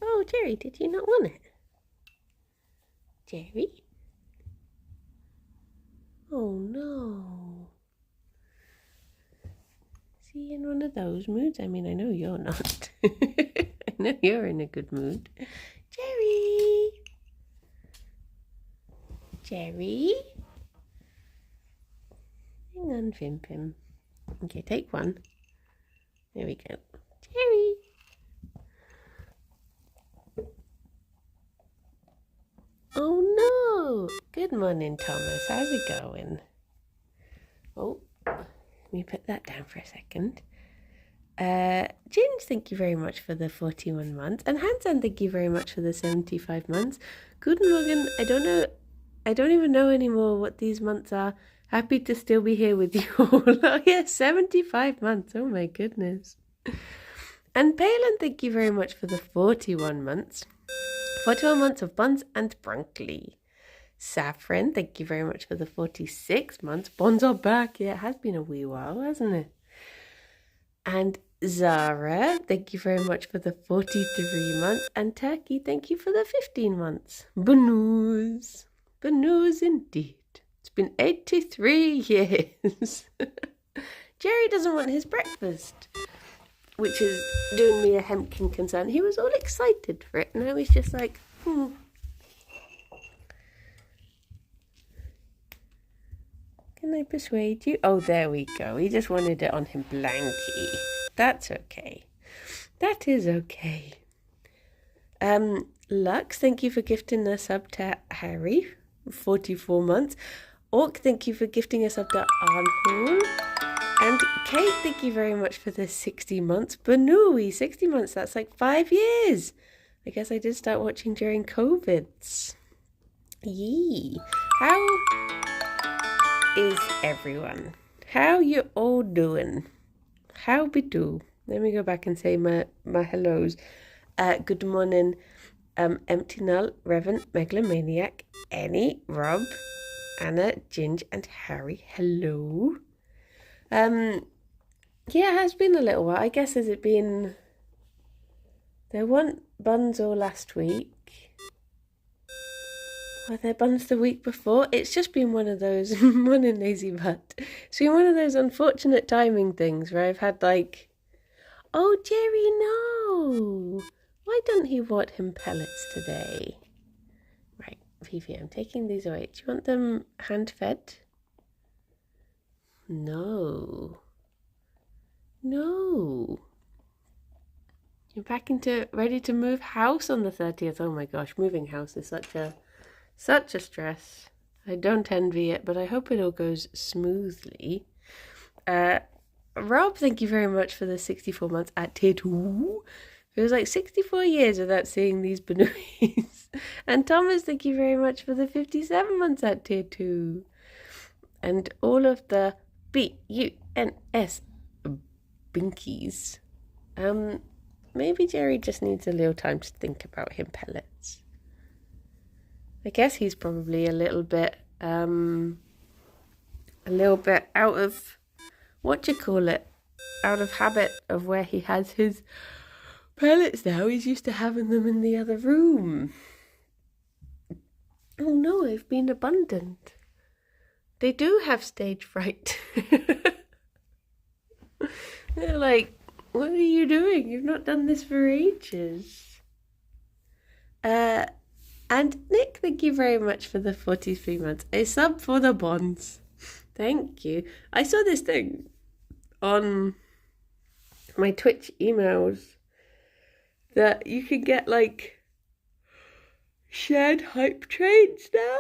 Oh, Gerry, did you not want it? Gerry? Oh, no. Is he in one of those moods? I mean, I know you're not. I know you're in a good mood. Gerry! Gerry? Hang on, Fim. Okay, take one. There we go. Gerry! Oh no! Good morning, Thomas. How's it going? Oh, let me put that down for a second. Ginge, thank you very much for the 41 months. And Hansan, thank you very much for the 75 months. Guten Morgen, I don't even know anymore what these months are. Happy to still be here with you all. Oh yeah, 75 months. Oh my goodness. And Palin, thank you very much for the 41 months. 41 months of buns and broccoli. Saffron, thank you very much for the 46 months. Buns are back. Yeah, it has been a wee while, hasn't it? And Zara, thank you very much for the 43 months. And Turkey, thank you for the 15 months. Banoos. Banoos indeed. It's been 83 years. Gerry doesn't want his breakfast, which is doing me a hemkin concern. He was all excited for it. Now he's just like, Can I persuade you? Oh, there we go. He just wanted it on him blanky. That's okay. That is okay. Lux, thank you for gifting a sub to Harry, 44 months. Orc, thank you for gifting a sub to Arnhall. And Kate, thank you very much for the 60 months. Banui, 60 months, that's like 5 years. I guess I did start watching during COVID. Yee. How is everyone? How you all doing? How be do? Let me go back and say my hellos. Good morning, Empty Null, Reverend, Megalomaniac, Annie, Rob, Anna, Ginge, and Harry. Hello. Yeah, it has been a little while. I guess has it been... There weren't buns all last week. Were there buns the week before? It's just been one of those, morning lazy butt. It's been one of those unfortunate timing things where I've had like, oh, Gerry, no. Why don't he want him pellets today? Right, Fifi, I'm taking these away. Do you want them hand-fed? No. No. You're back into ready to move house on the 30th. Oh my gosh, moving house is such a stress. I don't envy it, but I hope it all goes smoothly. Rob, thank you very much for the 64 months at tier 2. It was like 64 years without seeing these Benois. And Thomas, thank you very much for the 57 months at tier 2. And all of the BUNS binkies. Maybe Gerry just needs a little time to think about him pellets. I guess he's probably a little bit out of, out of habit of where he has his pellets now. He's used to having them in the other room. Oh no, I've been abundant. They do have stage fright. They're like, what are you doing? You've not done this for ages. And Nick, thank you very much for the 43 months. A sub for the bonds. Thank you. I saw this thing on my Twitch emails that you can get like shared hype trains now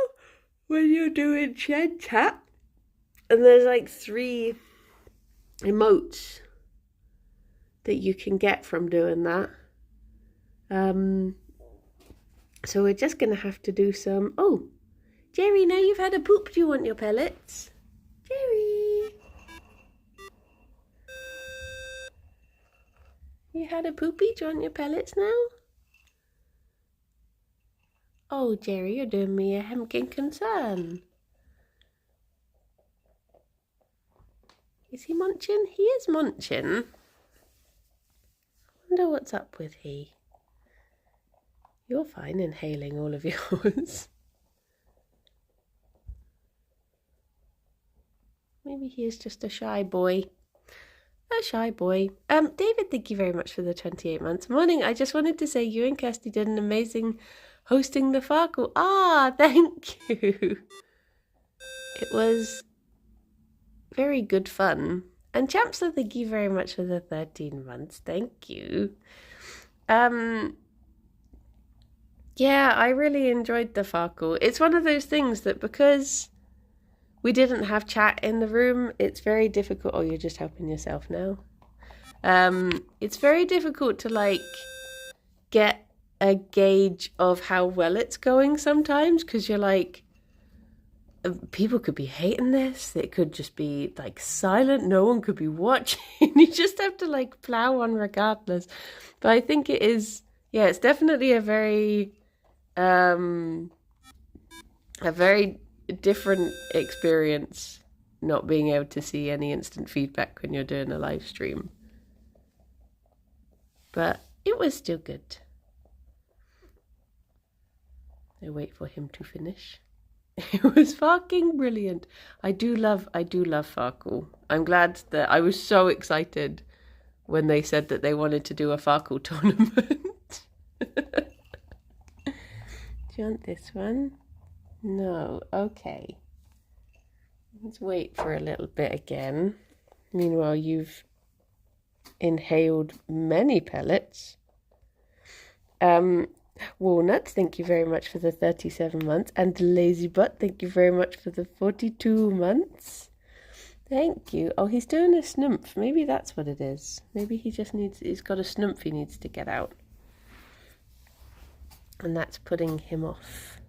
when you're doing shared chat. And there's like 3 emotes that you can get from doing that. So we're just going to have to do some... Oh, Gerry, now you've had a poop, do you want your pellets? Gerry! You had a poopy, do you want your pellets now? Oh, Gerry, you're doing me a hemkin concern. Is he munching? He is munching. I wonder What's up with he? You're fine inhaling all of yours. Maybe he is just a shy boy. A shy boy. David, thank you very much for the 28 months. Morning, I just wanted to say you and Kirsty did an amazing hosting the Farkle. Thank you. It was very good fun. And Champster, thank you very much for the 13 months. Thank you. Yeah, I really enjoyed the Farkle. It's one of those things that because we didn't have chat in the room, it's very difficult. Oh, you're just helping yourself now. It's very difficult to get a gauge of how well it's going sometimes, because you're like, people could be hating this. It could just be silent. No one could be watching. You just have to plow on regardless. But I think it is, yeah, it's definitely a very different experience not being able to see any instant feedback when you're doing a live stream. But it was still good. I wait for him to finish. It was fucking brilliant. I do love Farkle. I'm glad that I was so excited when they said that they wanted to do a Farkle tournament. Do you want this one? No. Okay. Let's wait for a little bit again. Meanwhile, you've inhaled many pellets. Walnuts, thank you very much for the 37 months. And Lazy Butt, thank you very much for the 42 months. Thank you. Oh, he's doing a snumph. Maybe that's what it is. Maybe he's got a snumph he needs to get out. And that's putting him off.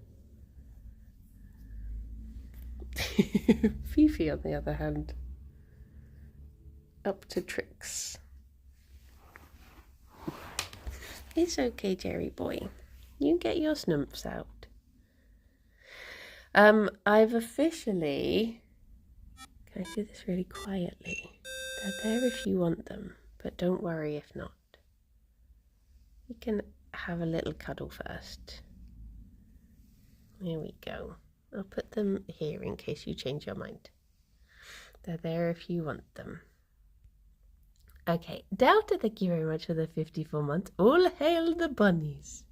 Fifi, on the other hand, up to tricks. It's okay, Jerry boy. You get your snumps out. I've officially... Can I do this really quietly? They're there if you want them, but don't worry if not. You can have a little cuddle first. There we go. I'll put them here in case you change your mind. They're there if you want them. Okay, Delta, thank you very much for the 54 months. All hail the bunnies.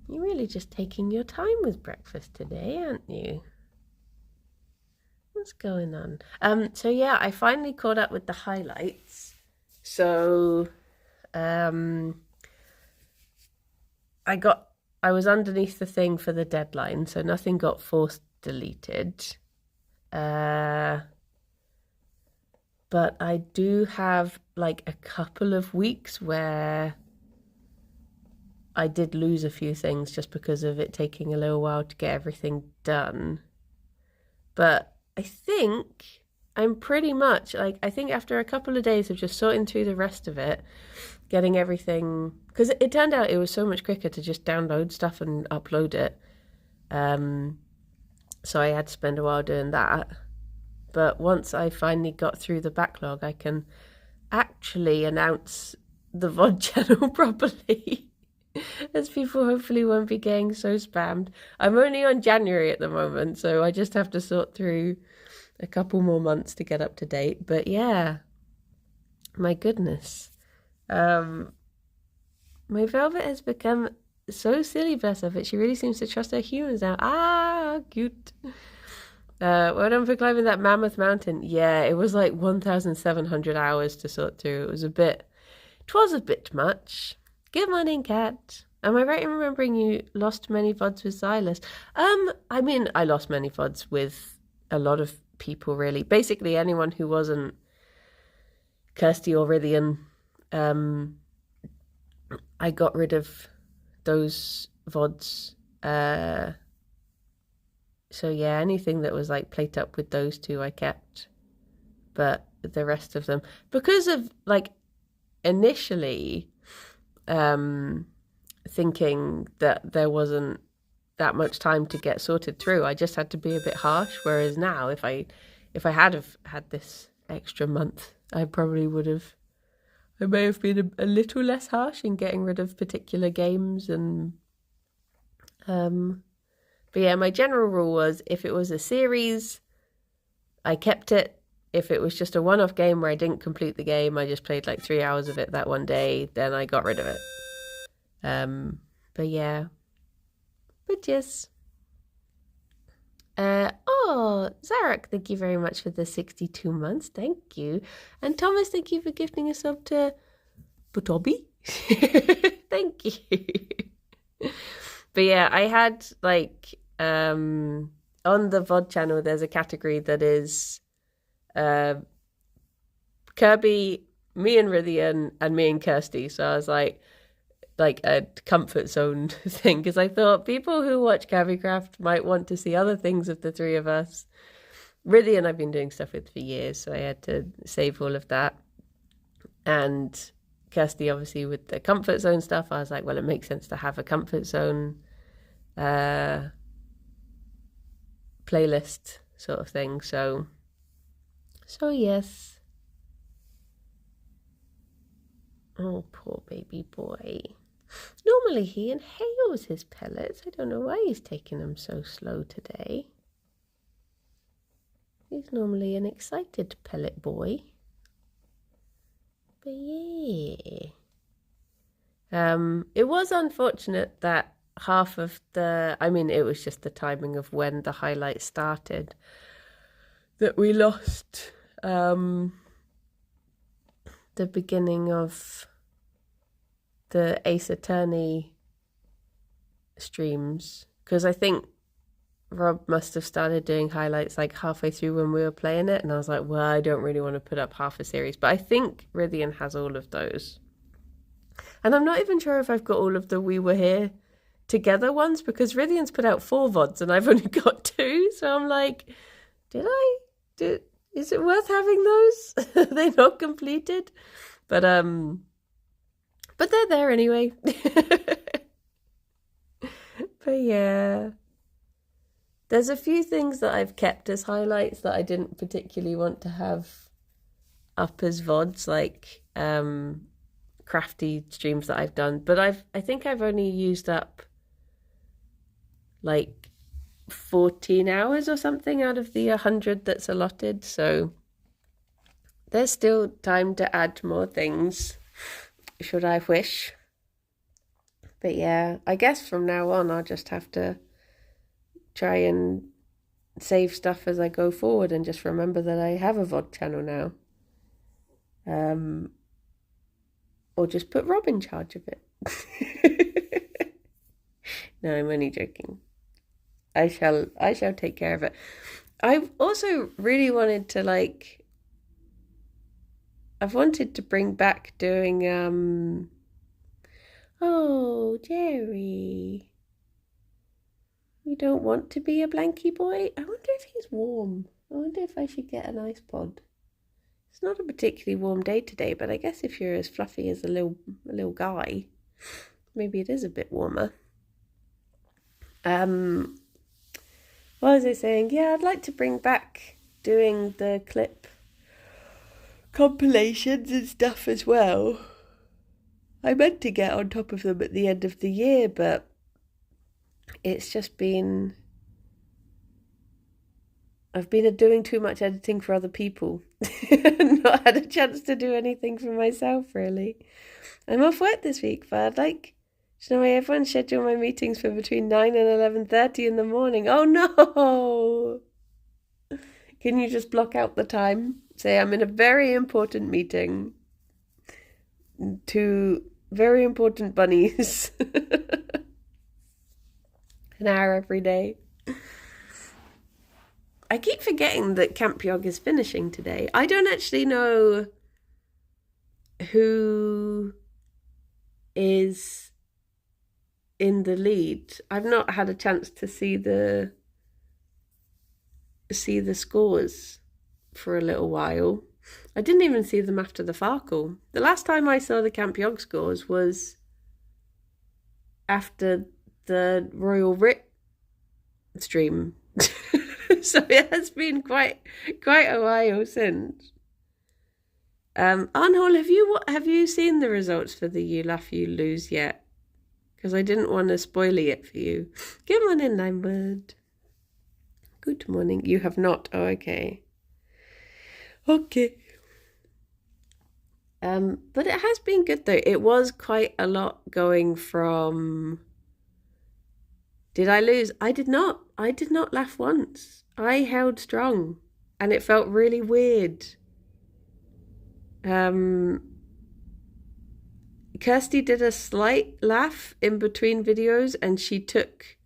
You're really just taking your time with breakfast today, aren't you? What's going on? So yeah, I finally caught up with the highlights. So, I was underneath the thing for the deadline, so nothing got forced deleted. But I do have a couple of weeks where I did lose a few things just because of it taking a little while to get everything done. But I think I'm pretty much I think after a couple of days of just sorting through the rest of it, getting everything, because it turned out it was so much quicker to just download stuff and upload it. So I had to spend a while doing that. But once I finally got through the backlog, I can actually announce the VOD channel properly, as people hopefully won't be getting so spammed. I'm only on January at the moment, so I just have to sort through a couple more months to get up to date. But yeah, my goodness. My Velvet has become so silly, bless her, but she really seems to trust her humans now. Cute. Well done for climbing that mammoth mountain. Yeah, it was 1,700 hours to sort through. It was a bit much. Good morning, Kat. Am I right in remembering you lost many VODs with Silas? I mean, I lost many VODs with a lot of people, really. Basically, anyone who wasn't Kirsty or Rithian. I got rid of those VODs. So yeah, anything that was played up with those two I kept. But the rest of them, because of initially thinking that there wasn't that much time to get sorted through, I just had to be a bit harsh. Whereas now, if I had have had this extra month, I probably would have I may have been a little less harsh in getting rid of particular games and but yeah, my general rule was if it was a series, I kept it. If it was just a one-off game where I didn't complete the game, I just played like 3 hours of it that one day, then I got rid of it. But yeah. But yes. Zarek, thank you very much for the 62 months. Thank you. And Thomas, thank you for gifting a sub to Butobi. Thank you. But yeah, I had like on the VOD channel there's a category that is Kirby, me and Rithian, and me and Kirsty. So I was like a comfort zone thing, because I thought people who watch Kirbycraft might want to see other things of the three of us. Rithian I've been doing stuff with for years, so I had to save all of that. And Kirsty, obviously, with the comfort zone stuff, I was like, well, it makes sense to have a comfort zone playlist sort of thing. So yes. Oh, poor baby boy. Normally he inhales his pellets. I don't know why he's taking them so slow today. He's normally an excited pellet boy. But yeah. It was unfortunate that half of it was just the timing of when the highlights started, that we lost the beginning of the Ace Attorney streams, because I think Rob must have started doing highlights like halfway through when we were playing it, and I was like, well, I don't really want to put up half a series, but I think Rithian has all of those. And I'm not even sure if I've got all of the We Were Here together ones, because Rithian's put out 4 VODs and I've only got 2, so I'm like, is it worth having those? Are they not completed? But they're there anyway. But yeah. There's a few things that I've kept as highlights that I didn't particularly want to have up as VODs, like crafty streams that I've done. But I think I've only used up like 14 hours or something out of the 100 that's allotted. So there's still time to add more things, should I wish. But yeah, I guess from now on I'll just have to try and save stuff as I go forward and just remember that I have a VOD channel now. Or just put Rob in charge of it. No, I'm only joking. I shall take care of it. I've also really wanted to I've wanted to bring back doing oh, Gerry. You don't want to be a blankie boy? I wonder if he's warm. I wonder if I should get an ice pod. It's not a particularly warm day today, but I guess if you're as fluffy as a little guy, maybe it is a bit warmer. What was I saying? Yeah, I'd like to bring back doing the clip compilations and stuff as well. I meant to get on top of them at the end of the year, but it's just been... I've been doing too much editing for other people. Not had a chance to do anything for myself, really. I'm off work this week, but everyone schedule my meetings for between 9 and 11:30 in the morning. Oh no! Can you just block out the time? Say I'm in a very important meeting. 2 very important bunnies. An hour every day. I keep forgetting that Camp Yog is finishing today. I don't actually know who is in the lead. I've not had a chance to see the scores for a little while. I didn't even see them after the Farkle. The last time I saw the Camp Yog scores was after the Royal Rit stream. So it has been quite a while since. Arnhall, have you seen the results for the You Laugh You Lose yet? Because I didn't want to spoil it for you. Good morning, Limebird. Good morning. You have not. Oh, okay. Okay. But it has been good though. It was quite a lot going from. Did I lose? I did not. I did not laugh once. I held strong, and it felt really weird. Kirsty did a slight laugh in between videos, and she took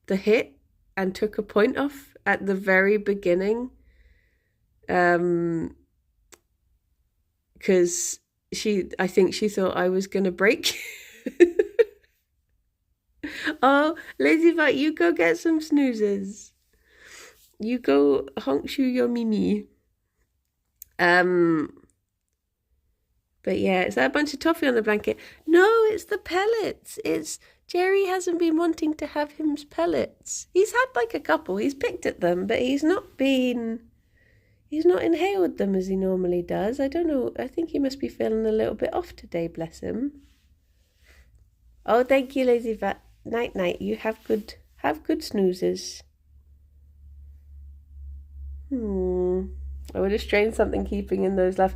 the hit and took a point off at the very beginning. Because I think she thought I was gonna break. Oh, Lazy Vat, you go get some snoozes. You go honk shoe your Mimi. But yeah, is that a bunch of toffee on the blanket? No, it's the pellets. It's Gerry hasn't been wanting to have his pellets. He's had like a couple. He's picked at them, but he's not inhaled them as he normally does. I don't know. I think he must be feeling a little bit off today, bless him. Oh, thank you, Lazy Vat. Night night. You have good snoozes. I would have strained something keeping in those laughs.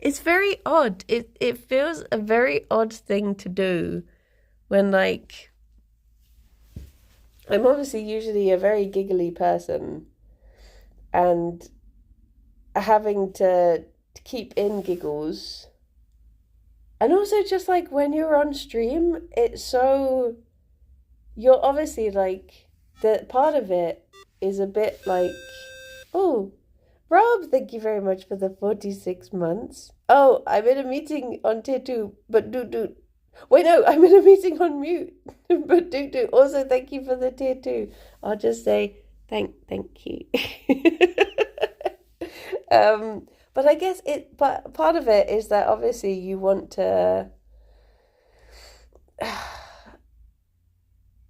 It's very odd. It feels a very odd thing to do when, like, I'm obviously usually a very giggly person, and having to keep in giggles. And also just like when you're on stream, it's so, you're obviously like, the part of it is a bit like, oh, Rob, thank you very much for the 46 months. Oh, I'm in a meeting on tier 2, but do. Wait, no, I'm in a meeting on mute, but do. Also, thank you for the tier 2. I'll just say thank you. But I guess but part of it is that obviously you want to,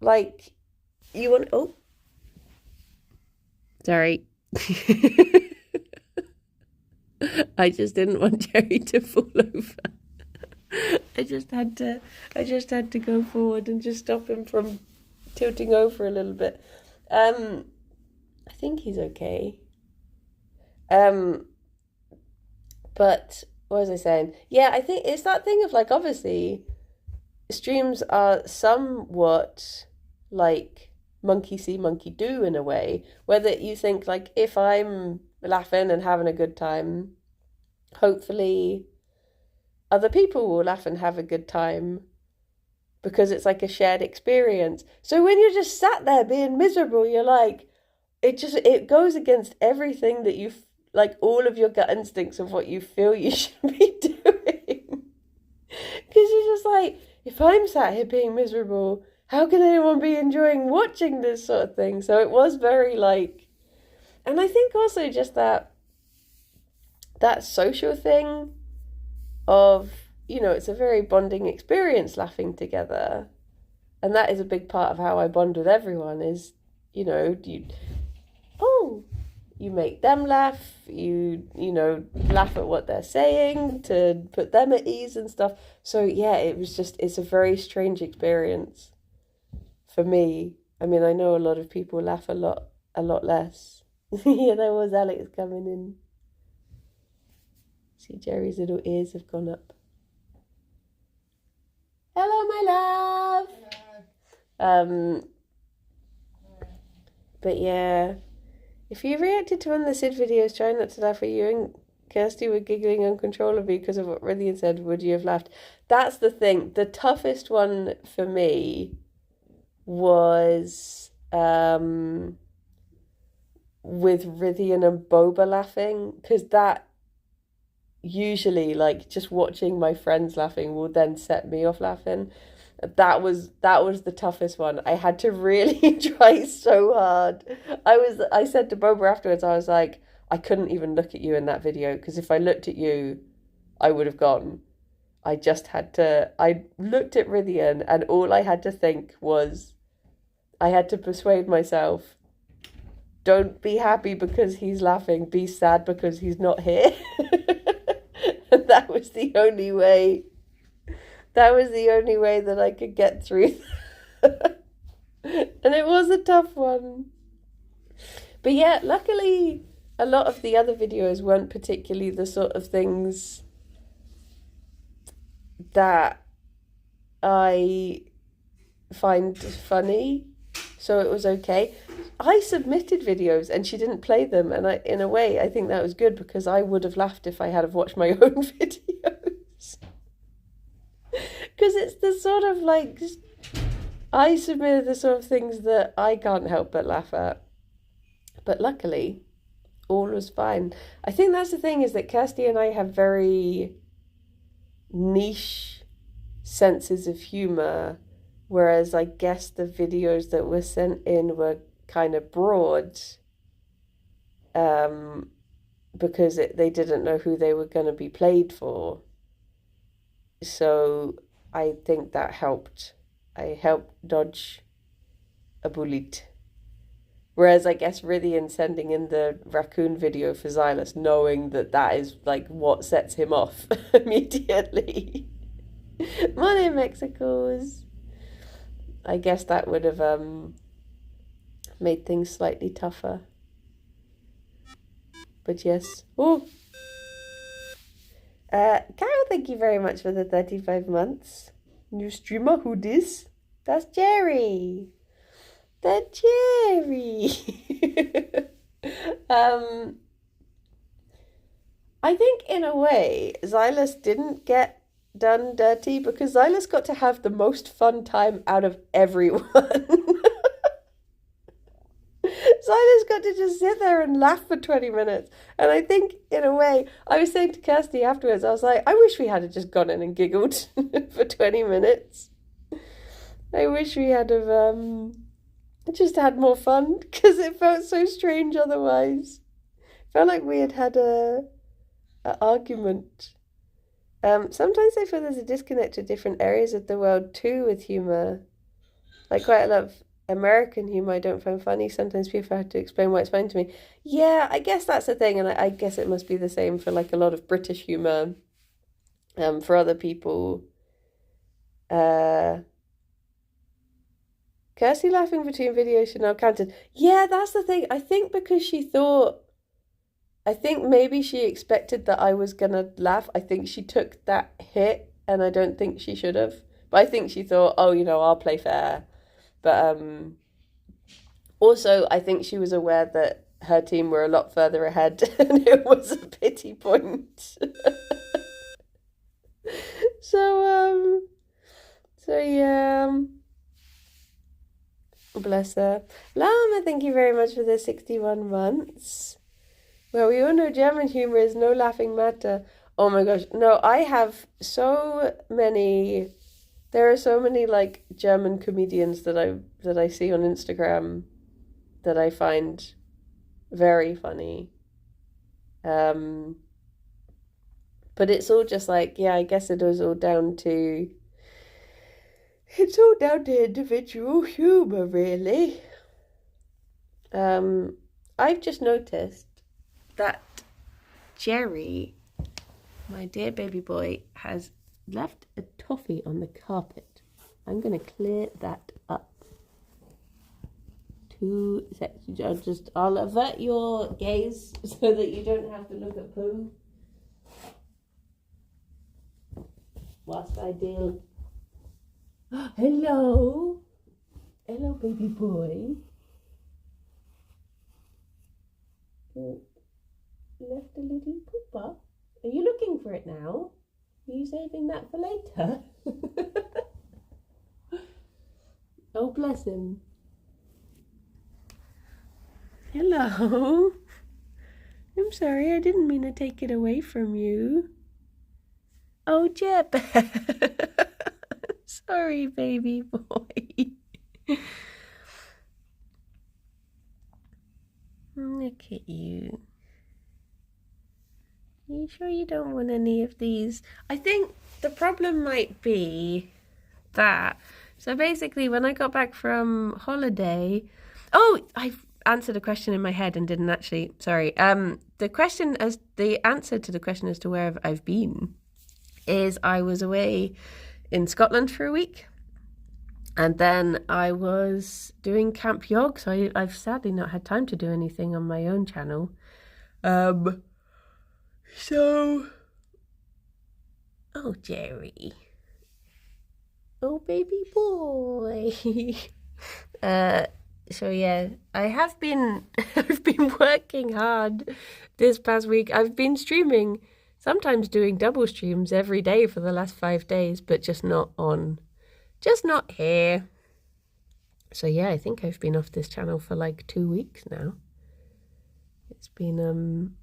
like, oh, sorry. I just didn't want Gerry to fall over. I just had to go forward and just stop him from tilting over a little bit. I think he's okay. But what was I saying? Yeah, I think it's that thing of like, obviously, streams are somewhat like monkey see, monkey do in a way, whether you think like, if I'm laughing and having a good time, hopefully other people will laugh and have a good time because it's like a shared experience. So when you're just sat there being miserable, you're like, it goes against everything that you like, all of your gut instincts of what you feel you should be doing. Because you're just like, if I'm sat here being miserable, how can anyone be enjoying watching this sort of thing? So it was very like, and I think also just that social thing of, it's a very bonding experience laughing together. And that is a big part of how I bond with everyone is, you make them laugh, you laugh at what they're saying to put them at ease and stuff. So yeah, it's a very strange experience for me. I mean, I know a lot of people laugh a lot less. Yeah, there was Alex coming in. See, Gerry's little ears have gone up. Hello, my love. Hello. But yeah, if you reacted to one of the Sid videos, try not to laugh at you and Kirsty were giggling uncontrollably because of what Rithian said, would you have laughed? That's the thing. The toughest one for me was with Rithian and Boba laughing, because that usually, like, just watching my friends laughing will then set me off laughing. That was the toughest one. I had to really try so hard. I said to Boba afterwards, I was like, I couldn't even look at you in that video, because if I looked at you, I would have gone. I looked at Rithian, and all I had to think was, I had to persuade myself don't be happy because he's laughing, be sad because he's not here. And that was the only way. That was the only way that I could get through. And it was a tough one. But yeah, luckily a lot of the other videos weren't particularly the sort of things that I find funny, so it was okay. I submitted videos and she didn't play them, and in a way I think that was good, because I would have laughed if I had have watched my own videos. Because it's the sort of like, I submitted the sort of things that I can't help but laugh at. But luckily, all was fine. I think that's the thing, is that Kirsty and I have very niche senses of humour, whereas I guess the videos that were sent in were kind of broad, because they didn't know who they were going to be played for. So I think that helped. I helped dodge a bullet. Whereas I guess Rythian sending in the raccoon video for Xylus, knowing that that is like what sets him off immediately. Morning, Mexicos. I guess that would have made things slightly tougher. But yes. Oh, Carol, thank you very much for the 35 months. New streamer, who dis? That's Gerry. The Gerry. I think in a way Xylus didn't get done dirty, because Xylus got to have the most fun time out of everyone. Xylus got to just sit there and laugh for 20 minutes. And I think, in a way, I was saying to Kirsty afterwards, I was like, I wish we had just gone in and giggled for 20 minutes. I wish we had have just had more fun, because it felt so strange otherwise. It felt like we had a argument. Sometimes I feel there's a disconnect to different areas of the world too with humour. Like, quite a lot of American humour I don't find funny. Sometimes people have to explain why it's funny to me. Yeah, I guess that's the thing, and I guess it must be the same for like a lot of British humour. For other people. Kirsty laughing between videos should not counted. Yeah, that's the thing. I think because she thought, I think maybe she expected that I was gonna laugh. I think she took that hit, and I don't think she should have. But I think she thought, oh, I'll play fair. But also, I think she was aware that her team were a lot further ahead, and it was a pity point. So yeah. Bless her. Lama, thank you very much for the 61 months. Well, we all know German humour is no laughing matter. Oh my gosh. No, I have so many... There are so many, like, German comedians that I see on Instagram that I find very funny. But it's all just like, yeah, I guess it is all down to... It's all down to individual humour, really. I've just noticed that Gerry, my dear baby boy, has left a toffee on the carpet. I'm going to clear that up. 2 seconds. I'll avert your gaze so that you don't have to look at poo whilst I deal. Hello. Hello, baby boy. Left a little pooper. Are you looking for it now? Are you saving that for later? Oh, bless him. Hello. I'm sorry, I didn't mean to take it away from you. Oh, Jeb. Sorry, baby boy. Look at you. Are you sure you don't want any of these? I think the problem might be that... So basically, when I got back from holiday... Oh, answered a question in my head and didn't actually. Sorry. The answer to the question as to where I've been is I was away in Scotland for a week, and then I was doing Camp Yog. So I've sadly not had time to do anything on my own channel. Oh, Gerry. Oh, baby boy. So yeah, I've been working hard this past week. I've been streaming, sometimes doing double streams every day for the last 5 days, but just not here. So yeah, I think I've been off this channel for like 2 weeks now. It's been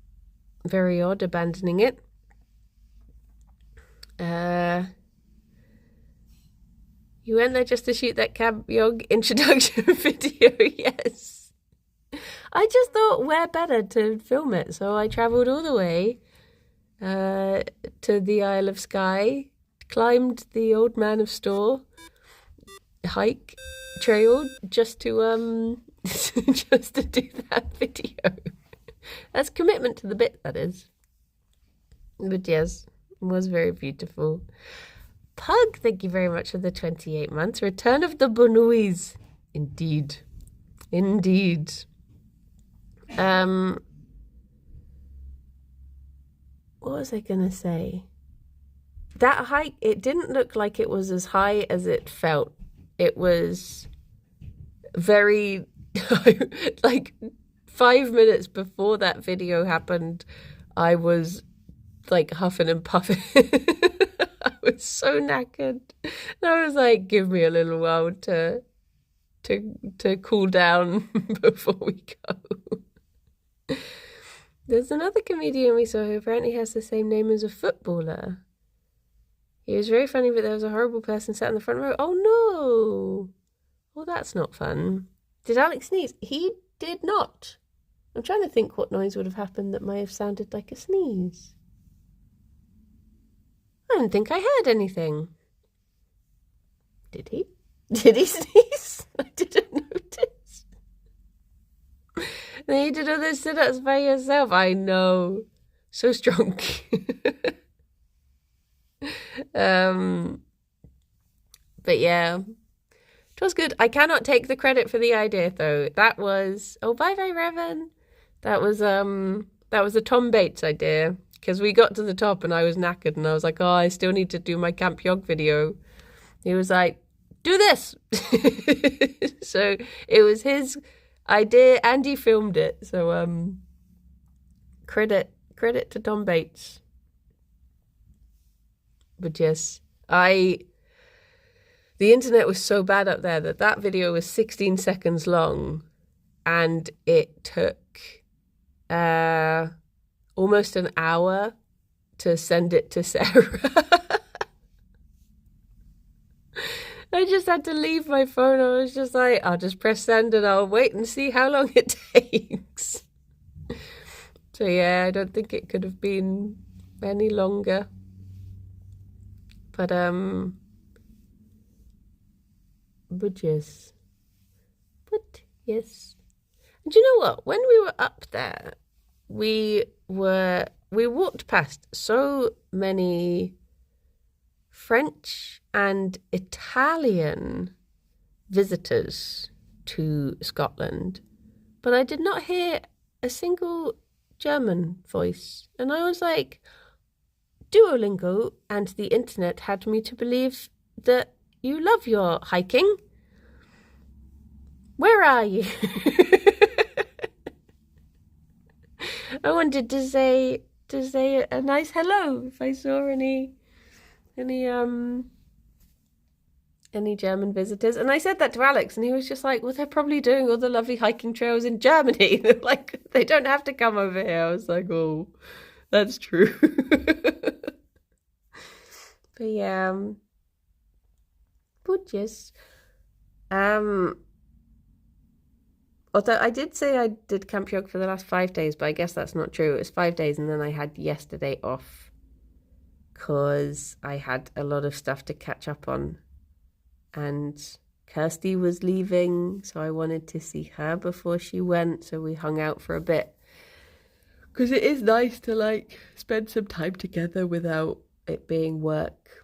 very odd abandoning it. You went there just to shoot that Camp Yog introduction video, yes. I just thought where better to film it, so I travelled all the way to the Isle of Skye, climbed the Old Man of Store hike trail just to just to do that video. That's commitment to the bit, that is. But yes, it was very beautiful. Pug, thank you very much for the 28 months. Return of the Bonouis. Indeed. What was I going to say? That hike, it didn't look like it was as high as it felt. It was very, like 5 minutes before that video happened, I was like huffing and puffing. I was so knackered. And I was like, give me a little while to cool down before we go. There's another comedian we saw who apparently has the same name as a footballer. He was very funny, but there was a horrible person sat in the front row. Oh no! Well, that's not fun. Did Alex sneeze? He did not. I'm trying to think what noise would have happened that might have sounded like a sneeze. I don't think I heard anything. Did he? Did he sneeze? I didn't notice. Then you did all those sit-ups by yourself. I know. So strong. But yeah, it was good. I cannot take the credit for the idea though. That was, oh, bye Revan. That was a Tom Bates idea, because we got to the top and I was knackered and I was like, oh, I still need to do my Camp Yog video. He was like, do this. So it was his idea and he filmed it. So credit to Tom Bates. But yes, the internet was so bad up there that video was 16 seconds long, and it took almost an hour to send it to Sarah. I just had to leave my phone. I was just like, I'll just press send and I'll wait and see how long it takes. So yeah, I don't think it could have been any longer. But yes. And do you know what? When we were up there, we walked past so many French and Italian visitors to Scotland, but I did not hear a single German voice. And I was like, Duolingo and the internet had me to believe that you love your hiking. Where are you? I wanted to say a nice hello if I saw any German visitors. And I said that to Alex and he was just like, well, they're probably doing all the lovely hiking trails in Germany. They're like, they don't have to come over here. I was like, oh, that's true. But yeah, but yes, although I did say I did Camp Yog for the last 5 days, but I guess that's not true. It was 5 days and then I had yesterday off because I had a lot of stuff to catch up on. And Kirsty was leaving, so I wanted to see her before she went, so we hung out for a bit. Because it is nice to, like, spend some time together without it being work.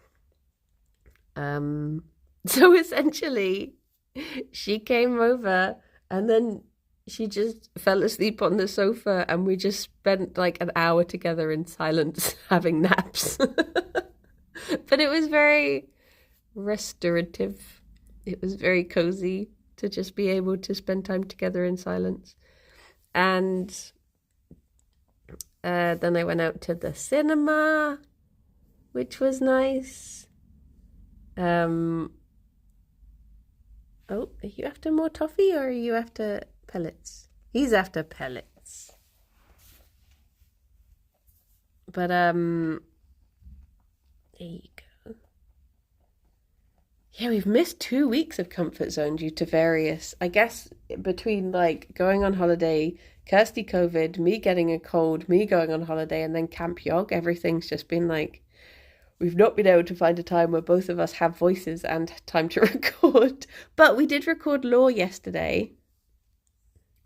So essentially, she came over and then she just fell asleep on the sofa and we just spent like an hour together in silence having naps. But it was very restorative. It was very cozy to just be able to spend time together in silence. And then I went out to the cinema, which was nice. Oh, are you after more toffee or are you after pellets? He's after pellets. But there you go. Yeah, we've missed 2 weeks of comfort zone due to various, I guess, between like going on holiday, Kirsty COVID, me getting a cold, me going on holiday, and then Camp Yog. Everything's just been like, we've not been able to find a time where both of us have voices and time to record. But we did record Law yesterday.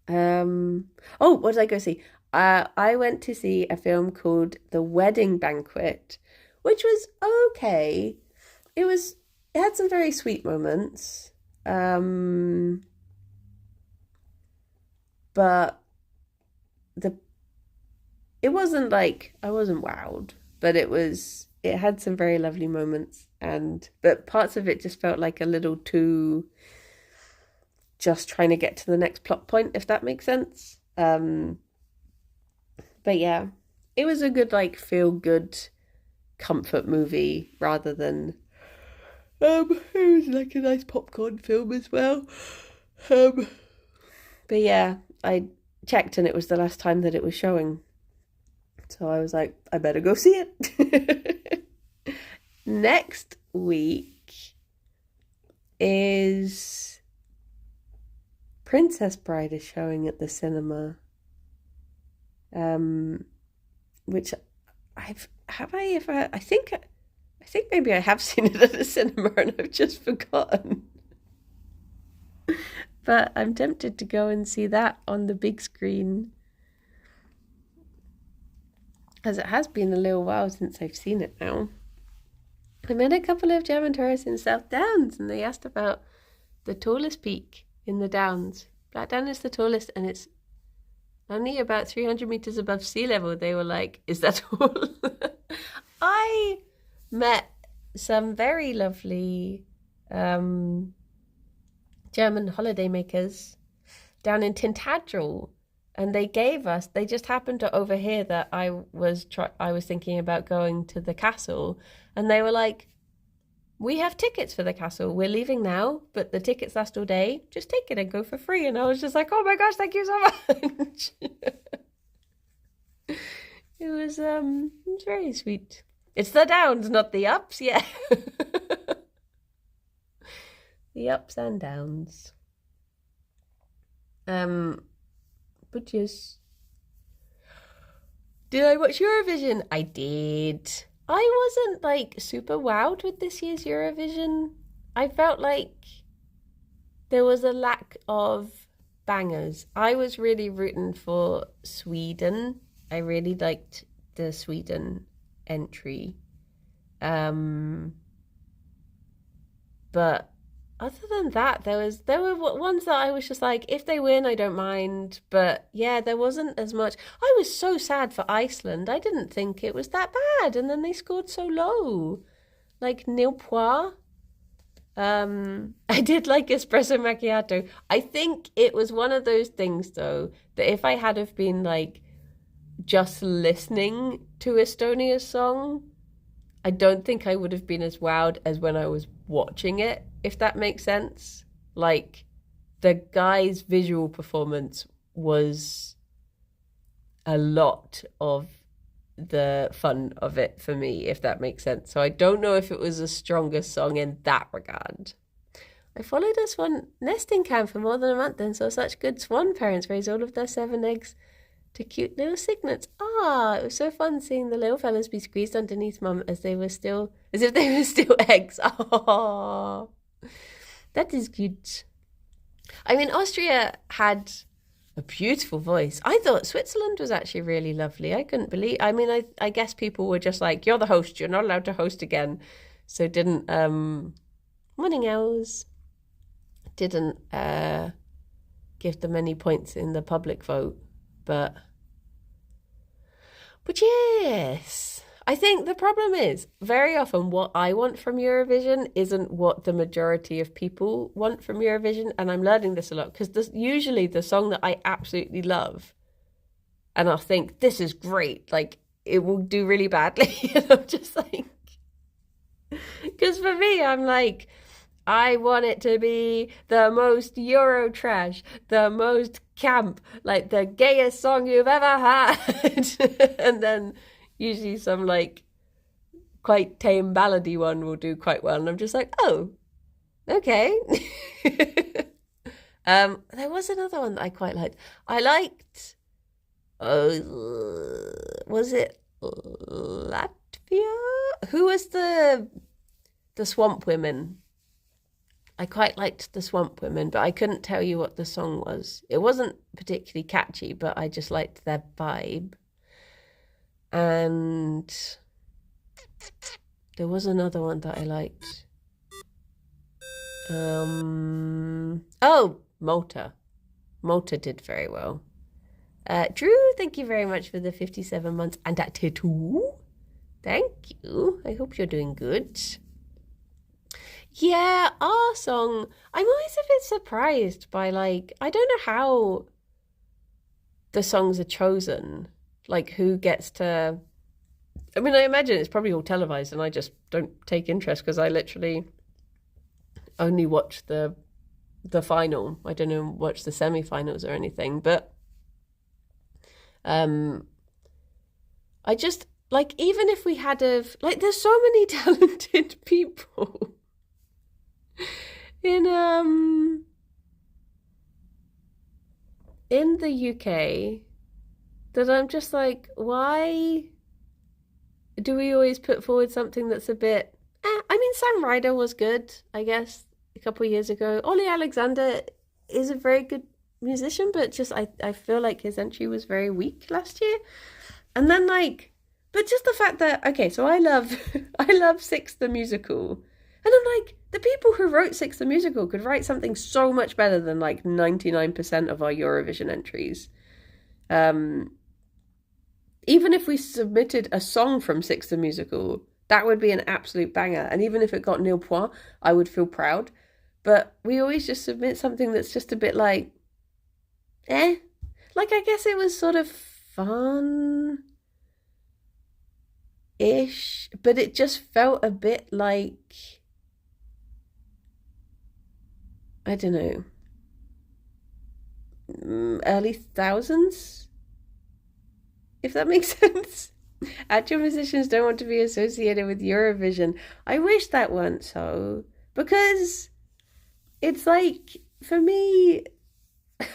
Oh, what did I go see? I went to see a film called The Wedding Banquet, which was okay. It had some very sweet moments. But it wasn't like, I wasn't wowed, but it had some very lovely moments, but parts of it just felt like a little too just trying to get to the next plot point, if that makes sense. But yeah, it was a good, like, feel good comfort movie rather than it was like a nice popcorn film as well. But yeah, I checked and it was the last time that it was showing. So I was like, I better go see it. Next week is Princess Bride is showing at the cinema. Which I think maybe I have seen it at the cinema and I've just forgotten. But I'm tempted to go and see that on the big screen, as it has been a little while since I've seen it now. I met a couple of German tourists in South Downs and they asked about the tallest peak in the Downs. Blackdown is the tallest and it's only about 300 meters above sea level. They were like, is that all? I met some very lovely German holidaymakers down in Tintagel, and they just happened to overhear that I was thinking about going to the castle, and they were like, we have tickets for the castle. We're leaving now, but the tickets last all day. Just take it and go for free. And I was just like, oh my gosh, thank you so much. It was very sweet. It's the downs, not the ups, yeah. The ups and downs. But yes. Did I watch Eurovision? I did. I wasn't like super wowed with this year's Eurovision. I felt like there was a lack of bangers. I was really rooting for Sweden. I really liked the Sweden entry. But other than that, there were ones that I was just like, if they win, I don't mind. But yeah, there wasn't as much. I was so sad for Iceland. I didn't think it was that bad, and then they scored so low, like nil points. I did like espresso macchiato. I think it was one of those things though that if I had have been like just listening to Estonia's song, I don't think I would have been as wowed as when I was watching it, if that makes sense. Like, the guy's visual performance was a lot of the fun of it for me, if that makes sense. So I don't know if it was a stronger song in that regard. I followed a swan nesting camp for more than a month and saw such good swan parents raise all of their 7 eggs to cute little cygnets. It was so fun seeing the little fellas be squeezed underneath mum as if they were still eggs. That is good. I mean, Austria had a beautiful voice. I thought Switzerland was actually really lovely. I couldn't believe. I mean, I guess people were just like, "You're the host. You're not allowed to host again," so didn't. Morning hours. Didn't give them any points in the public vote, but yes. I think the problem is very often what I want from Eurovision isn't what the majority of people want from Eurovision. And I'm learning this a lot because usually the song that I absolutely love and I'll think, this is great, like it will do really badly. And I'm just like, because for me, I'm like, I want it to be the most Euro trash, the most camp, like the gayest song you've ever had. And then usually some like quite tame ballady one will do quite well. And I'm just like, oh, okay. There was another one that I quite liked. I liked, was it Latvia? Who was the Swamp Women? I quite liked the Swamp Women, but I couldn't tell you what the song was. It wasn't particularly catchy, but I just liked their vibe. And there was another one that I liked. Oh, Malta. Malta did very well. Drew, thank you very much for the 57 months and that tattoo. Thank you. I hope you're doing good. Yeah, our song, I'm always a bit surprised by, like, I don't know how the songs are chosen. Like, who gets to... I mean, I imagine it's probably all televised and I just don't take interest because I literally only watch the final. I don't know, watch the semi-finals or anything. But I just, like, even if we had like, there's so many talented people in the UK that I'm just like, why do we always put forward something that's a bit... I mean, Sam Ryder was good, I guess, a couple of years ago. Ollie Alexander is a very good musician, but just I feel like his entry was very weak last year. And then, like, but just the fact that, okay, so I love Six the Musical. And I'm like, the people who wrote Six the Musical could write something so much better than like 99% of our Eurovision entries. Even if we submitted a song from Six the Musical, that would be an absolute banger. And even if it got nil point, I would feel proud. But we always just submit something that's just a bit like, eh. Like, I guess it was sort of fun-ish, but it just felt a bit like, I don't know, early thousands, if that makes sense. Actual musicians don't want to be associated with Eurovision. I wish that weren't so, because it's like, for me,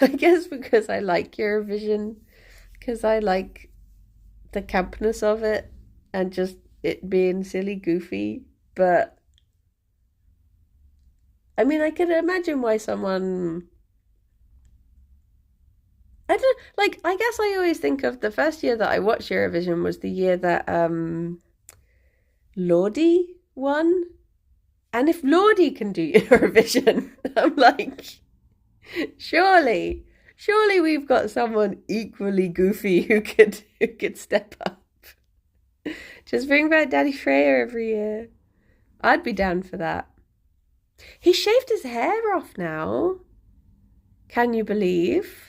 I guess because I like Eurovision, because I like the campness of it and just it being silly, goofy. But I mean, I can imagine why someone... I don't, like, I guess I always think of the first year that I watched Eurovision was the year that Lordi won. And if Lordi can do Eurovision, I'm like, surely we've got someone equally goofy who could step up. Just bring back Daddy Freya every year. I'd be down for that. He shaved his hair off now. Can you believe?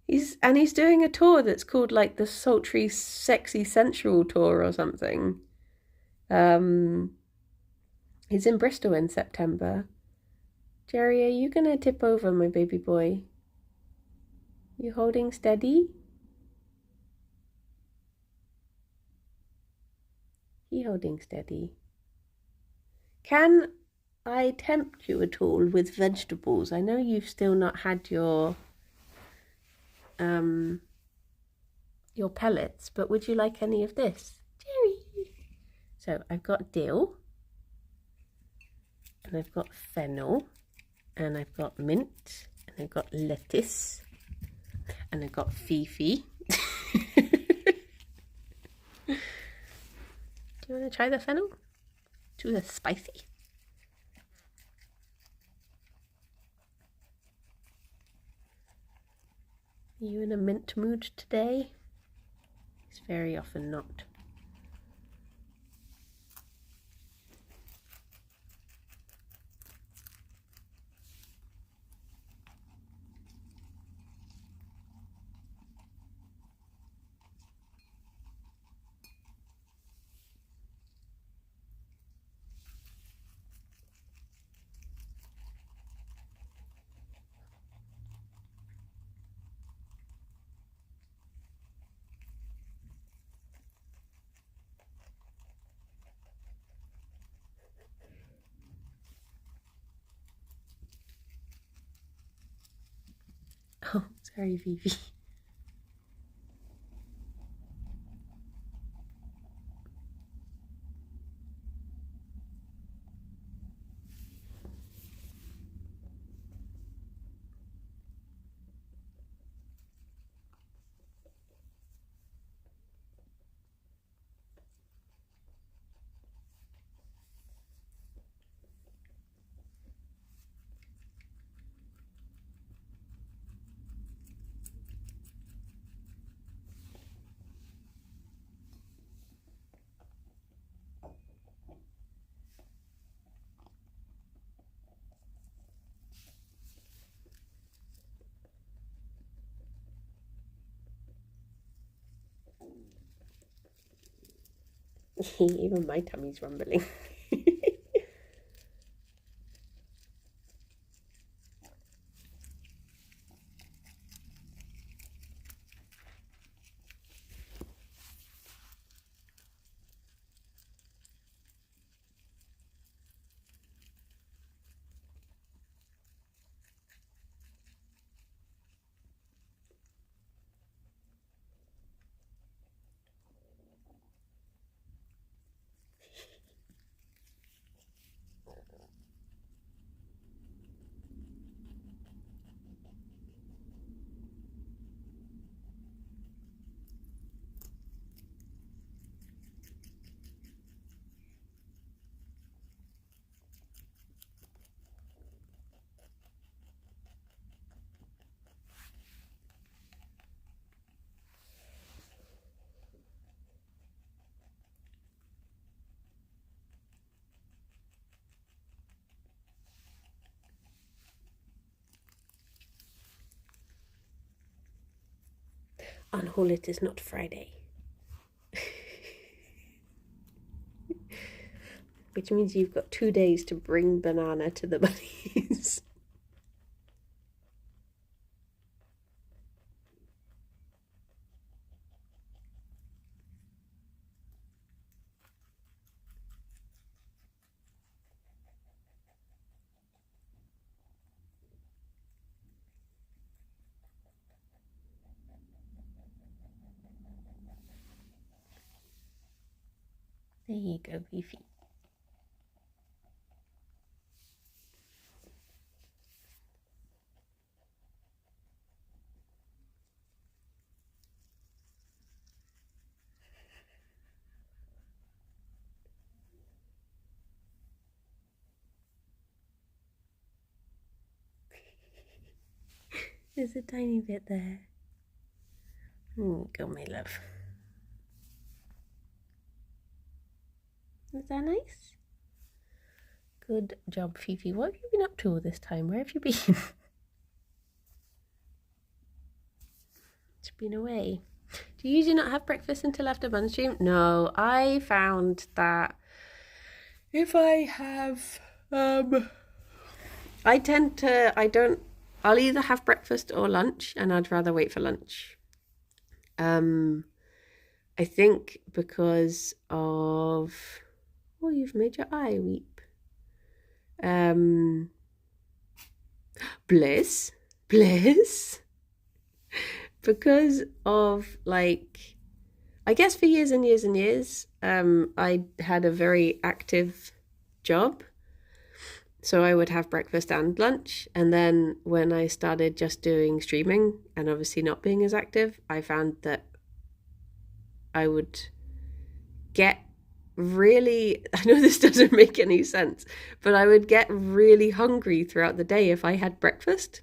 He's doing a tour that's called like the Sultry Sexy Sensual Tour or something. He's in Bristol in September. Gerry, are you gonna tip over, my baby boy? You holding steady? He holding steady. Can I tempt you at all with vegetables? I know you've still not had your pellets, but would you like any of this? Gerry. So I've got dill and I've got fennel and I've got mint, and I've got lettuce, and I've got Fifi. Do you want to try the fennel? Too spicy. Are you in a mint mood today? It's very often not. Oh, sorry, Vivi. Even my tummy's rumbling. Unhaul it is not Friday. Which means you've got 2 days to bring banana to the bunnies. There you go, Fifi. There's a tiny bit there. Go, my love. Is that nice? Good job, Fifi. What have you been up to all this time? Where have you been? It's been away. Do you usually not have breakfast until after bun stream? No, I found that if I have, I'll either have breakfast or lunch, and I'd rather wait for lunch. I think because of, oh, you've made your eye weep. Bliss. Because of, like, I guess for years and years and years, I had a very active job. So I would have breakfast and lunch. And then when I started just doing streaming and obviously not being as active, I found that I would get really, I know this doesn't make any sense, but I would get really hungry throughout the day if I had breakfast.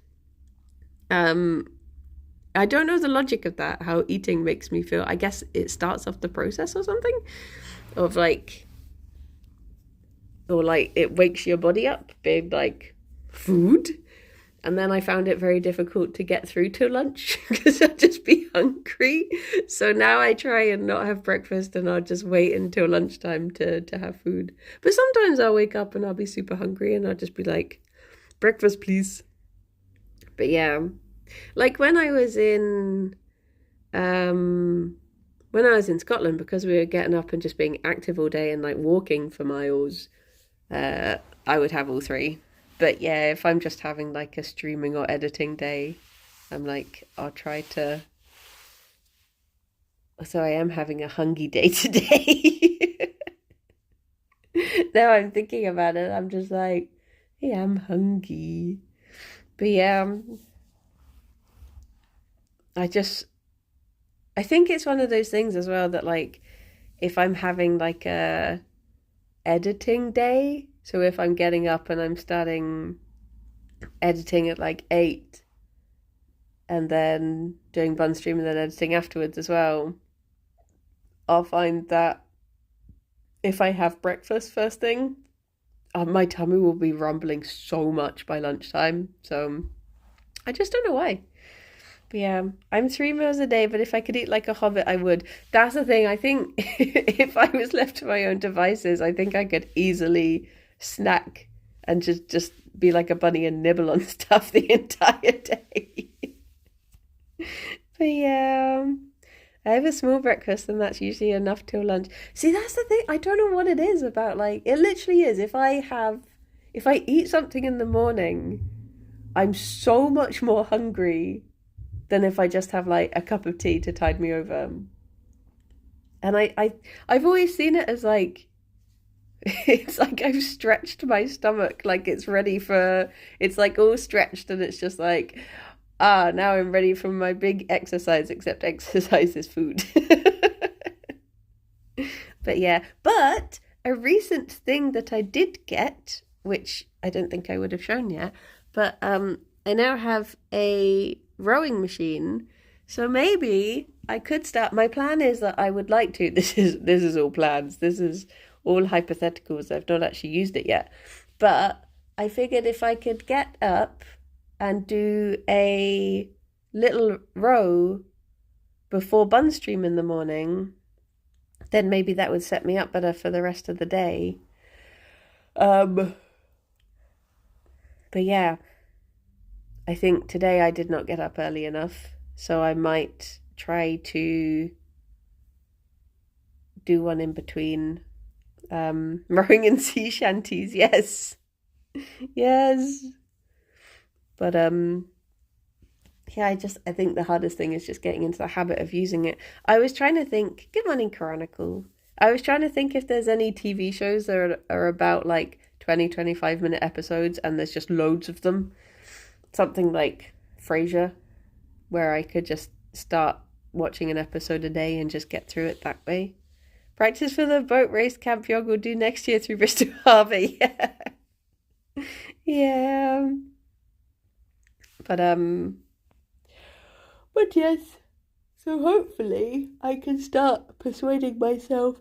I don't know the logic of that, how eating makes me feel. I guess it starts off the process or something of like, or like it wakes your body up, being like food. And then I found it very difficult to get through to lunch because I'd just be hungry. So now I try and not have breakfast and I'll just wait until lunchtime to have food. But sometimes I'll wake up and I'll be super hungry and I'll just be like, breakfast, please. But yeah, like when I was in Scotland, because we were getting up and just being active all day and like walking for miles, I would have all three. But yeah, if I'm just having like a streaming or editing day, I'm like, I'll try to. So I am having a hungry day today. Now I'm thinking about it, I'm just like, yeah, I'm hungry. But yeah, I think it's one of those things as well that like, if I'm having like a editing day, so if I'm getting up and I'm starting editing at like 8 and then doing bun stream and then editing afterwards as well, I'll find that if I have breakfast first thing, my tummy will be rumbling so much by lunchtime. So I just don't know why. But yeah, I'm 3 meals a day, but if I could eat like a hobbit, I would. That's the thing. I think if I was left to my own devices, I think I could easily snack and just be like a bunny and nibble on stuff the entire day. But yeah, I have a small breakfast and that's usually enough till lunch. See, that's the thing. I don't know what it is about, like, it literally is. If I eat something in the morning, I'm so much more hungry than if I just have like a cup of tea to tide me over. And I've always seen it as like, it's like I've stretched my stomach, like it's ready for, it's like all stretched and it's just like, now I'm ready for my big exercise, except exercise is food. But yeah, but a recent thing that I did get, which I don't think I would have shown yet, but I now have a rowing machine, so maybe I could start. My plan is that I would like to, this is all plans, this is all hypotheticals, I've not actually used it yet, but I figured if I could get up and do a little row before bun stream in the morning, then maybe that would set me up better for the rest of the day. But yeah, I think today I did not get up early enough, so I might try to do one in between. Rowing in sea shanties, yes. Yes. But yeah, I think the hardest thing is just getting into the habit of using it. I was trying to think, good morning, Chronicle. I was trying to think if there's any TV shows that are about like 25-minute episodes and there's just loads of them. Something like Frasier, where I could just start watching an episode a day and just get through it that way. Practice for the boat race Camp Yog will do next year through Bristol Harbour. Yeah. Yeah. But yes. So hopefully I can start persuading myself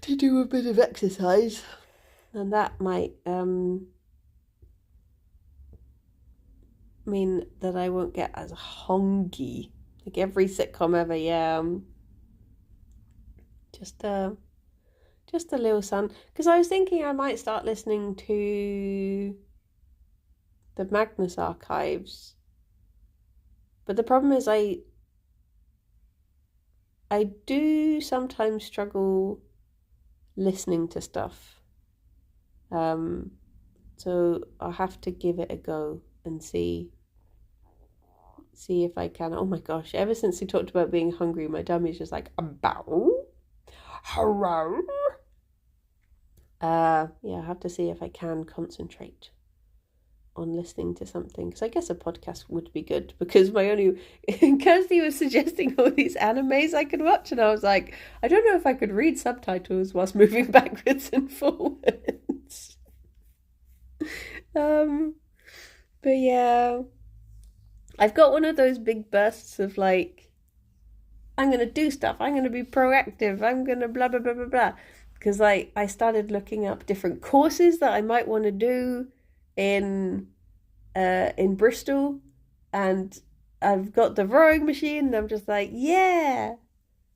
to do a bit of exercise. And that might mean that I won't get as hungry. Like every sitcom ever, yeah. Just a little sun. Because I was thinking I might start listening to the Magnus archives. But the problem is I do sometimes struggle listening to stuff. So I'll have to give it a go and see if I can. Oh my gosh, ever since we talked about being hungry, my tummy's just like, about hello. Yeah, I have to see if I can concentrate on listening to something, because I guess a podcast would be good, because my only Kirsty was suggesting all these animes I could watch, and I was like, I don't know if I could read subtitles whilst moving backwards and forwards. But yeah, I've got one of those big bursts of like, I'm gonna do stuff, I'm gonna be proactive, I'm gonna blah blah blah blah blah, because like I started looking up different courses that I might want to do in Bristol, and I've got the rowing machine, and I'm just like, yeah,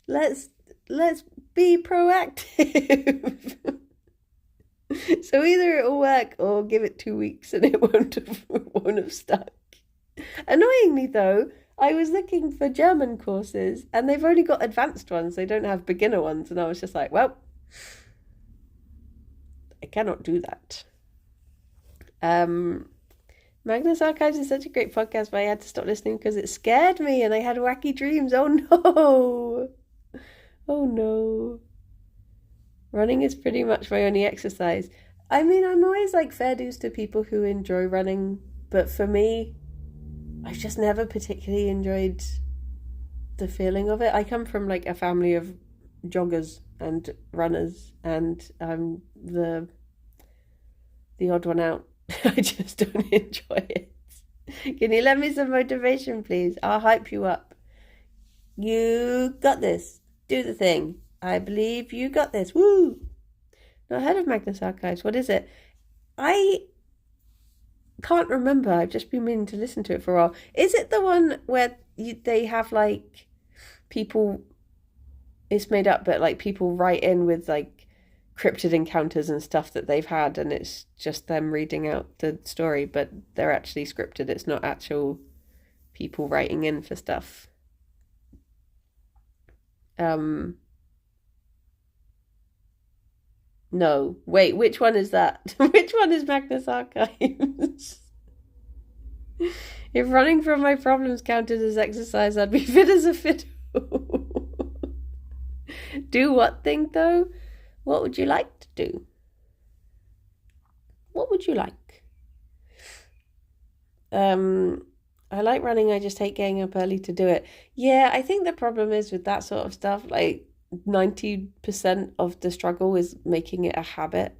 let's be proactive. So either it'll work or give it 2 weeks and it won't have stuck. Annoyingly though, I was looking for German courses and they've only got advanced ones, they don't have beginner ones, and I was just like, well, I cannot do that. Magnus Archives is such a great podcast, but I had to stop listening because it scared me and I had wacky dreams. Oh no! Oh no. Running is pretty much my only exercise. I mean, I'm always like fair dues to people who enjoy running, but for me, I've just never particularly enjoyed the feeling of it. I come from like a family of joggers and runners, and I'm the odd one out. I just don't enjoy it. Can you lend me some motivation, please? I'll hype you up. You got this. Do the thing. I believe you got this. Woo! Not heard of Magnus Archives. What is it? I can't remember. I've just been meaning to listen to it for a while. Is it the one where they have like people, it's made up, but like people write in with like cryptid encounters and stuff that they've had, and it's just them reading out the story, but they're actually scripted. It's not actual people writing in for stuff. No, wait, which one is that? Which one is Magnus Archives? If running from my problems counted as exercise, I'd be fit as a fiddle. Do what thing though? What would you like to do? What would you like? I like running, I just hate getting up early to do it. Yeah, I think the problem is with that sort of stuff, like 90% of the struggle is making it a habit.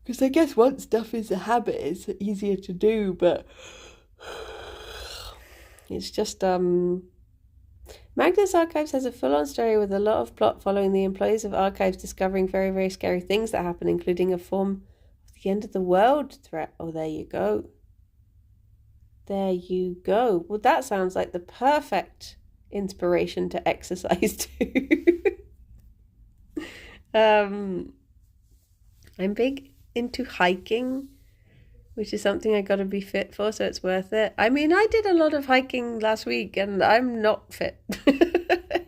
Because I guess once stuff is a habit, it's easier to do, but it's just Magnus Archives has a full-on story with a lot of plot following the employees of Archives discovering very, very scary things that happen, including a form of the end of the world threat. Oh, there you go. There you go. Well, that sounds like the perfect inspiration to exercise too. I'm big into hiking, which is something I got to be fit for, so it's worth it. I mean, I did a lot of hiking last week and I'm not fit.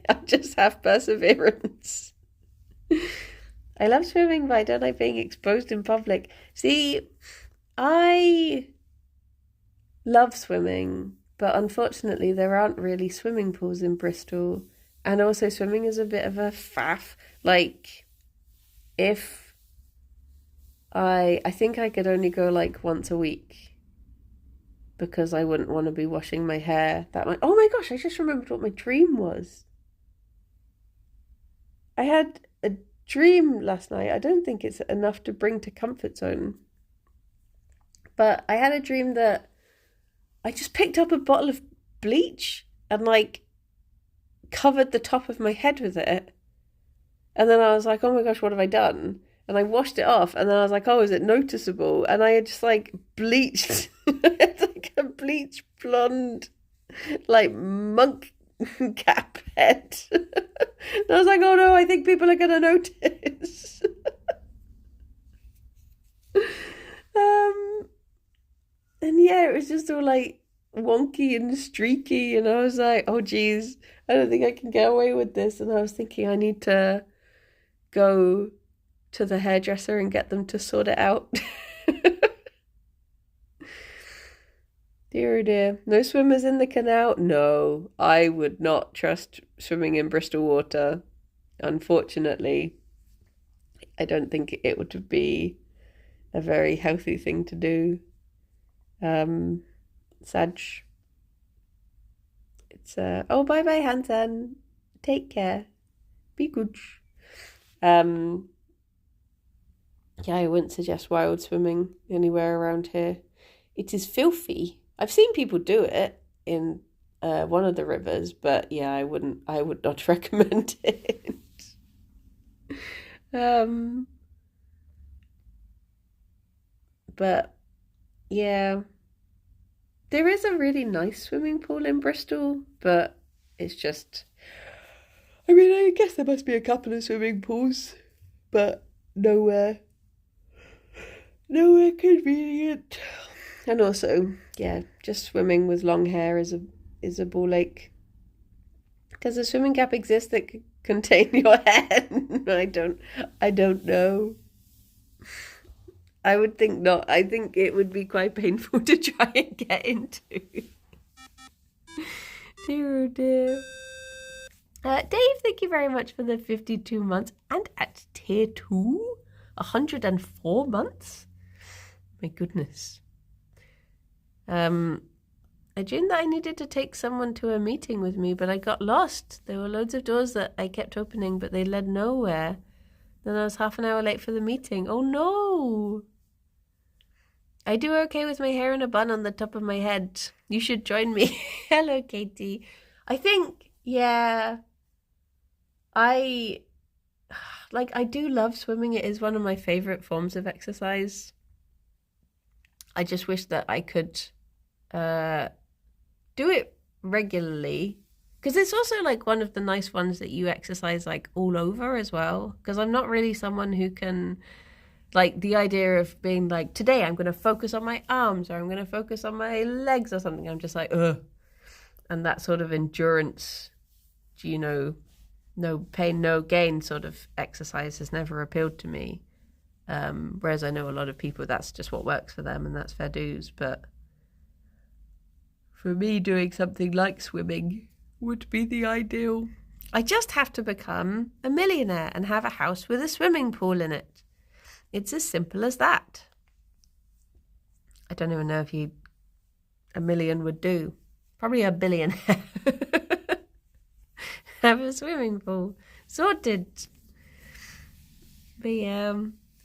I just have perseverance. I love swimming, but I don't like being exposed in public. See, I love swimming, but unfortunately there aren't really swimming pools in Bristol, and also swimming is a bit of a faff. Like, if I think I could only go like once a week, because I wouldn't want to be washing my hair that much. Oh my gosh, I just remembered what my dream was. I had a dream last night. I don't think it's enough to bring to comfort zone, but I had a dream that I just picked up a bottle of bleach and like covered the top of my head with it. And then I was like, oh my gosh, what have I done? And I washed it off, and then I was like, oh, is it noticeable? And I had just like bleached, like a bleach blonde, like monk cap head. And I was like, oh no, I think people are going to notice. And yeah, it was just all like wonky and streaky, and I was like, oh geez, I don't think I can get away with this. And I was thinking I need to go to the hairdresser and get them to sort it out. Dear, oh dear. No swimmers in the canal? No, I would not trust swimming in Bristol water, unfortunately. I don't think it would be a very healthy thing to do. Sag. It's oh, bye bye, Hansen. Take care. Be good. Yeah, I wouldn't suggest wild swimming anywhere around here. It is filthy. I've seen people do it in one of the rivers, but yeah, I would not recommend it. But yeah, there is a really nice swimming pool in Bristol, but it's just, I mean, I guess there must be a couple of swimming pools, but nowhere convenient. And also, yeah, just swimming with long hair is a ball ache. Does a swimming cap exist that could contain your hair? I don't know. I would think not. I think it would be quite painful to try and get into. Dear, oh dear. Dave, thank you very much for the 52 months. And at tier 2, 104 months? My goodness. I dreamed that I needed to take someone to a meeting with me, but I got lost. There were loads of doors that I kept opening, but they led nowhere. Then I was half an hour late for the meeting. Oh no! I do okay with my hair in a bun on the top of my head. You should join me. Hello, Katie. I think, yeah, I do love swimming. It is one of my favorite forms of exercise. I just wish that I could do it regularly, because it's also like one of the nice ones that you exercise like all over as well, because I'm not really someone who can, like, the idea of being like, today I'm going to focus on my arms, or I'm going to focus on my legs or something. I'm just like, ugh. And that sort of endurance, no pain, no gain sort of exercise has never appealed to me. Whereas I know a lot of people, that's just what works for them, and that's fair dues. But for me, doing something like swimming would be the ideal. I just have to become a millionaire and have a house with a swimming pool in it. It's as simple as that. I don't even know if a million would do. Probably a billionaire. Have a swimming pool. Sorted. But yeah,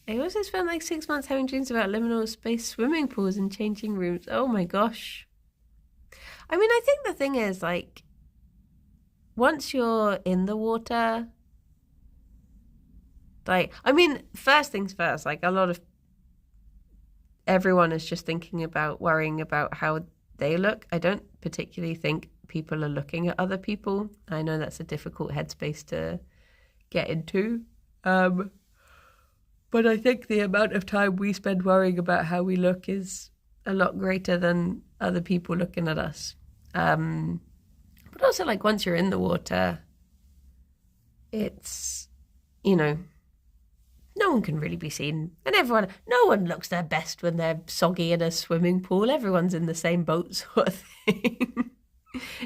I also spent like 6 months having dreams about liminal space swimming pools and changing rooms. Oh my gosh. I mean, I think the thing is, like, once you're in the water, like, I mean, first things first, like, everyone is just worrying about how they look. I don't particularly think people are looking at other people. I know that's a difficult headspace to get into. But I think the amount of time we spend worrying about how we look is a lot greater than other people looking at us. But also, like, once you're in the water, it's, no one can really be seen. And no one looks their best when they're soggy in a swimming pool. Everyone's in the same boat sort of thing.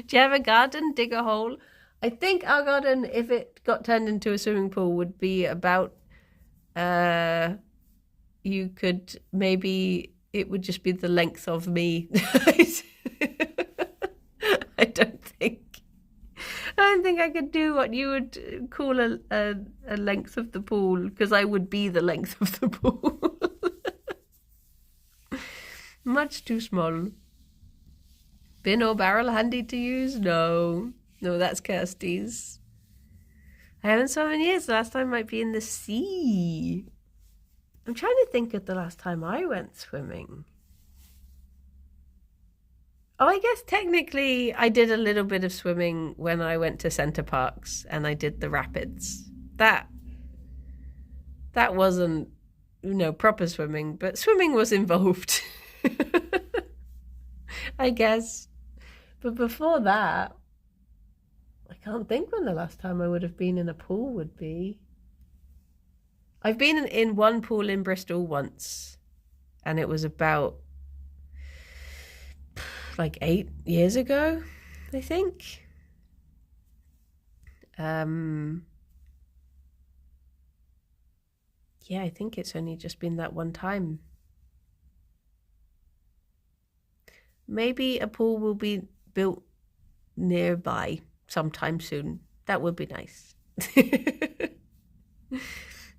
Do you have a garden? Dig a hole? I think our garden, if it got turned into a swimming pool, would be about, it would just be the length of me. I don't think I could do what you would call a length of the pool, because I would be the length of the pool. Much too small. Bin or barrel handy to use? No, that's Kirsty's. I haven't swum in years. The last time might be in the sea. I'm trying to think of the last time I went swimming. Oh, I guess technically I did a little bit of swimming when I went to Center Parks and I did the rapids. That wasn't, proper swimming, but swimming was involved. I guess. But before that, I can't think when the last time I would have been in a pool would be. I've been in one pool in Bristol once, and it was about like 8 years ago, I think. Yeah, I think it's only just been that one time. Maybe a pool will be built nearby sometime soon. That would be nice.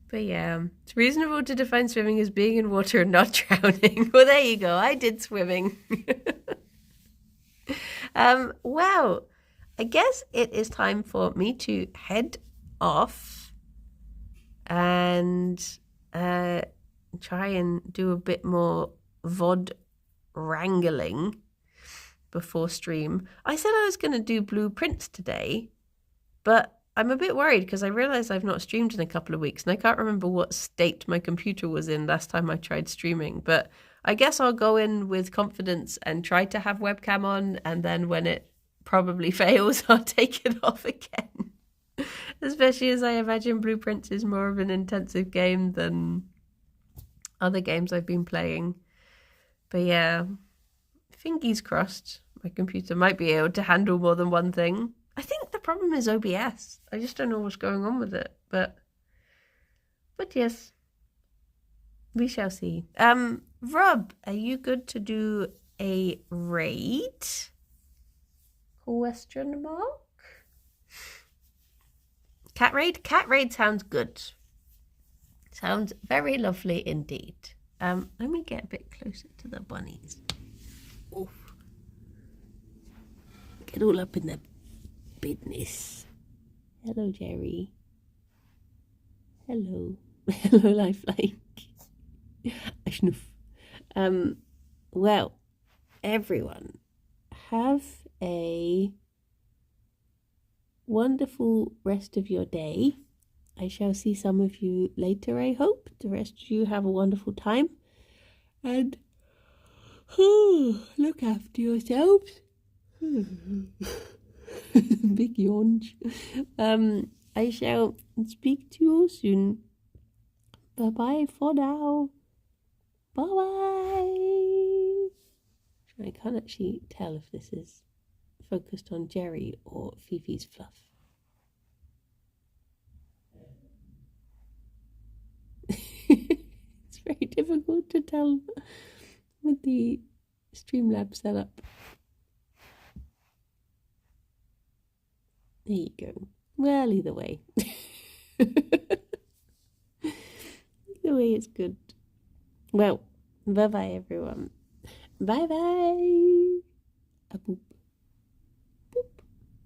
But yeah, it's reasonable to define swimming as being in water and not drowning. Well, there you go. I did swimming. Well, I guess it is time for me to head off and try and do a bit more VOD wrangling before stream. I said I was going to do blueprints today, but I'm a bit worried because I realize I've not streamed in a couple of weeks and I can't remember what state my computer was in last time I tried streaming. But I guess I'll go in with confidence and try to have webcam on, and then when it probably fails, I'll take it off again. Especially as I imagine Blueprints is more of an intensive game than other games I've been playing. But yeah, fingies crossed. My computer might be able to handle more than one thing. I think the problem is OBS. I just don't know what's going on with it. But yes, we shall see. Rob, are you good to do a raid? Question mark? Cat raid? Cat raid sounds good. Sounds very lovely indeed. Let me get a bit closer to the bunnies. Oof. Get all up in the business. Hello, Gerry. Hello. Hello, Lifelike. Snuff. Well, everyone, have a wonderful rest of your day. I shall see some of you later, I hope. The rest of you have a wonderful time. And look after yourselves. Big yawn. I shall speak to you all soon. Bye-bye for now. Bye-bye. I can't actually tell if this is focused on Gerry or Fifi's fluff. It's very difficult to tell with the Streamlabs setup. There you go. Well, either way. Either way is good. Well, bye-bye, everyone. Bye-bye.